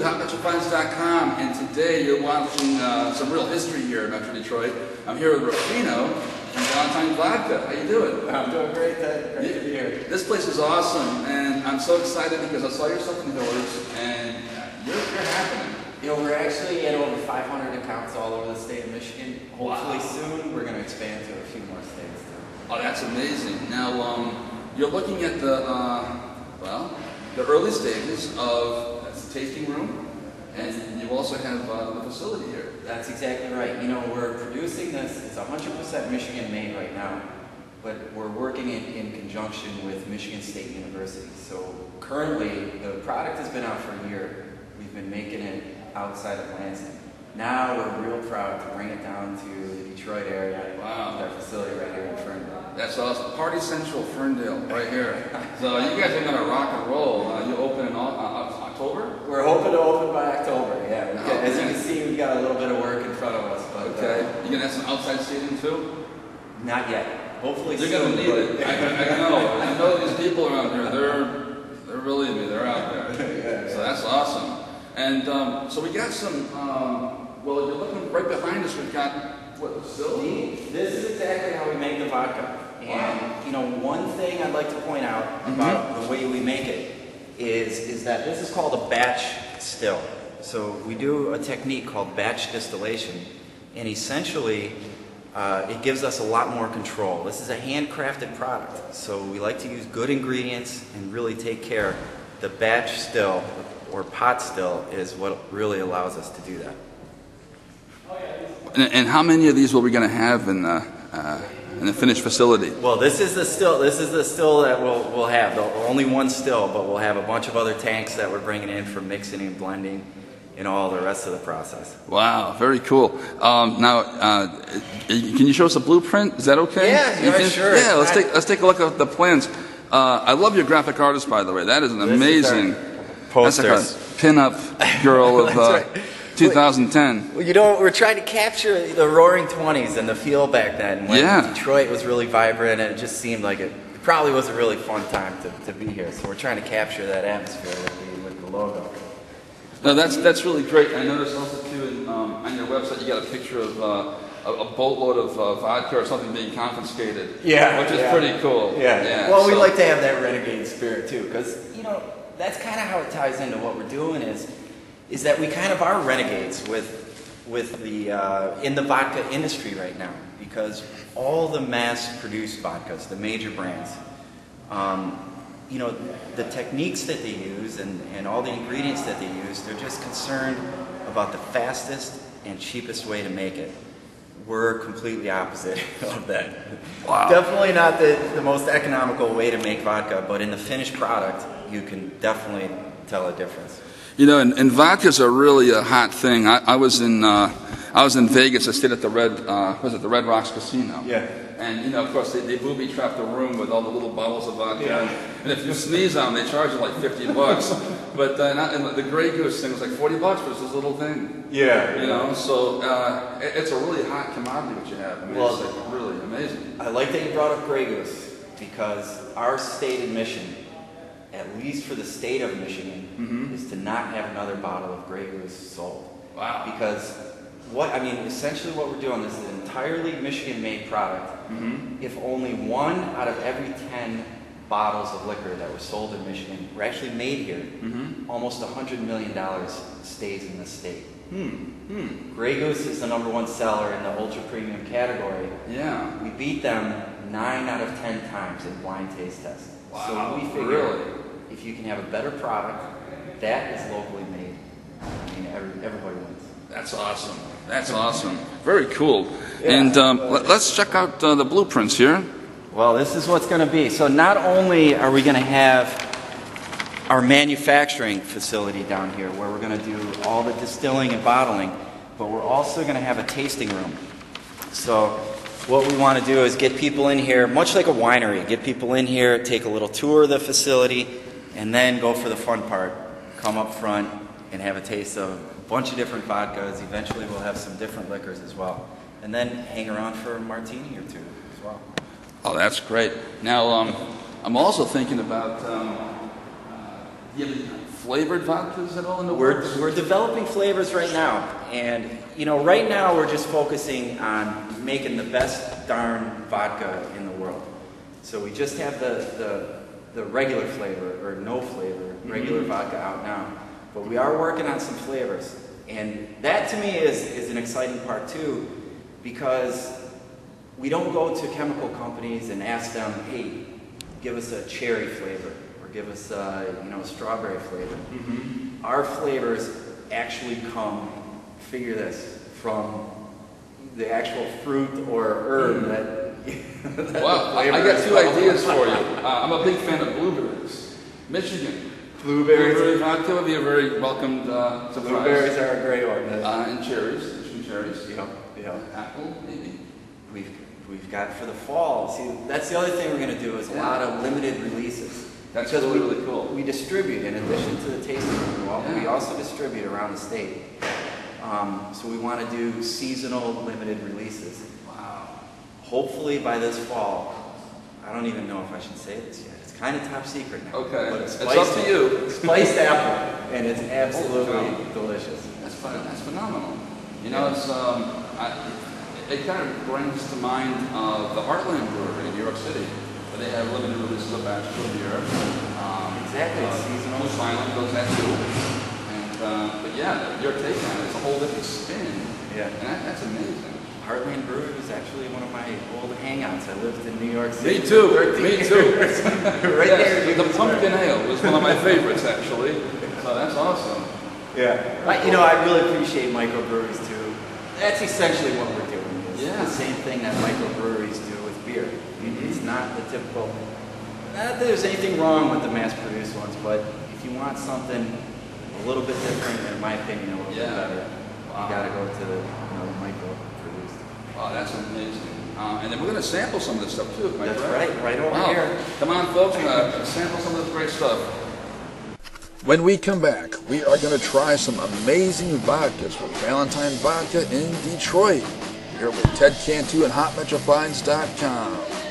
HotMetroFinance.com, and today you're watching some real history here in Metro Detroit. I'm here with Rufino from Valentine Vodka. How you doing? I'm doing great, Ted. Great to be here. This place is awesome, and I'm so excited because I saw your stuff in the doors, and you're happening. You know, we're actually at over 500 accounts all over the state of Michigan. Hopefully soon we're going to expand to a few more states too. Oh, that's amazing. Now, you're looking at the early stages of the tasting room, and you also have the facility here. That's exactly right. You know, we're producing this. It's 100% Michigan made right now, but we're working in conjunction with Michigan State University. So currently, the product has been out for a year. We've been making it outside of Lansing. Now we're real proud to bring it down to the Detroit area. Wow. With our facility right here in Ferndale. That's awesome. Party Central Ferndale, right here. So you guys are going to rock and roll. You open in October? We're hoping to open by October, yeah. As you can see, we've got a little bit of work in front of us. But, okay. You going to have some outside seating too? Not yet. Hopefully You're soon. You're going to need it. I know these people around here. They're really me. They're out there. Yeah. So that's awesome. And so we got some, well, you're looking right behind us. We've got, what, facility? This is exactly how we make the vodka. And, you know, one thing I'd like to point out about the way we make it is that this is called a batch still. So we do a technique called batch distillation, and essentially it gives us a lot more control. This is a handcrafted product, so we like to use good ingredients and really take care. The batch still, or pot still, is what really allows us to do that. And how many of these are we going to have in the finished facility? Well, this is the still that we'll have. Only one still, but we'll have a bunch of other tanks that we're bringing in for mixing and blending and all the rest of the process. Wow, very cool. Now, can you show us a blueprint? Is that okay? Yeah, sure. Yeah, let's take a look at the plans. I love your graphic artist, by the way. That is an amazing posters. That's like a pin-up girl of right. 2010. Well, you know, we're trying to capture the roaring 20s and the feel back then when Detroit was really vibrant, and it just seemed like it probably was a really fun time to be here. So we're trying to capture that atmosphere with the logo. No, that's really great. I noticed also too on your website you got a picture of a boatload of vodka or something being confiscated. Yeah, which is pretty cool. Yeah. Well, we like to have that renegade spirit too, because you know that's kind of how it ties into what we're doing is that we kind of are renegades with the in the vodka industry right now, because all the mass-produced vodkas, the major brands, you know, the techniques that they use and all the ingredients that they use, they're just concerned about the fastest and cheapest way to make it. We're completely opposite of that. Wow. Definitely not the most economical way to make vodka, but in the finished product, you can definitely tell a difference. You know, and vodkas are really a hot thing. I was in Vegas. I stayed at the the Red Rocks Casino. Yeah. And you know, of course, they booby trap the room with all the little bottles of vodka. Yeah. And if you sneeze on them, they charge you like $50. But and the Grey Goose thing was like $40 for this little thing. Yeah. You know, so it's a really hot commodity what you have. I mean, it's like really amazing. I like that you brought up Grey Goose, because our stated mission, at least for the state of Michigan, is to not have another bottle of Grey Goose sold. Wow. Because essentially what we're doing, this is an entirely Michigan-made product. If only 1 out of every 10 bottles of liquor that were sold in Michigan were actually made here, almost $100 million stays in the state. Grey Goose is the #1 seller in the ultra-premium category. Yeah. We beat them 9 out of 10 times in blind taste tests. Wow. So we figure if you can have a better product that is locally made, I mean, everybody wins. That's awesome. That's awesome. Very cool. Yeah. And let's check out the blueprints here. Well, this is what's going to be. So not only are we going to have our manufacturing facility down here where we're going to do all the distilling and bottling, but we're also going to have a tasting room. So what we want to do is get people in here, much like a winery, get people in here, take a little tour of the facility, and then go for the fun part. Come up front and have a taste of a bunch of different vodkas. Eventually we'll have some different liquors as well. And then hang around for a martini or two as well. Oh, that's great. Now, I'm also thinking about flavored vodkas at all in the We're works? developing flavors right now, and you know, right now we're just focusing on making the best darn vodka in the world. So we just have the regular flavor or no flavor regular vodka out now, but we are working on some flavors, and that to me is an exciting part too, because we don't go to chemical companies and ask them, hey, give us a cherry flavor or give us a strawberry flavor. Our flavors actually come, figure this, from the actual fruit or herb that Well, I got two ideas for you. I'm a big fan of blueberries. Michigan. Blueberry vodka would be a very welcomed surprise. Blueberries are a great one. And cherries, Michigan cherries. Apple, maybe. We've got for the fall. See, that's the other thing we're going to do is a lot of limited releases. That's because really cool. We distribute, in addition to the tasting room, we also distribute around the state. So we want to do seasonal limited releases. Wow. Hopefully by this fall, I don't even know if I should say this yet. It's kind of top secret now. Okay. But it's up to you. Spiced apple, and it's absolutely delicious. That's phenomenal. You know, it's it kind of brings to mind the Heartland Brewery in New York City, where they have limited releases of batch beer. Exactly. Seasonal. Moose Island does that too. And but yeah, your take on it is a whole different spin. Yeah. And that's amazing. Heartland Brewery was actually one of my old hangouts. I lived in New York City. Me too. Me too. Right there. The pumpkin ale was one of my favorites, actually. So that's awesome. Yeah. I really appreciate microbreweries too. That's essentially what we're doing. It's the same thing that microbreweries do with beer. It's not the typical. Not that there's anything wrong with the mass-produced ones, but if you want something a little bit different, in my opinion, a little bit better, you got to go to the micro-produced. Wow, that's amazing. And then we're going to sample some of this stuff too. That's right over here. Come on, folks, sample some of this great stuff. When we come back, we are going to try some amazing vodkas from Valentine Vodka in Detroit. Here with Ted Cantu and HotMetroFines.com.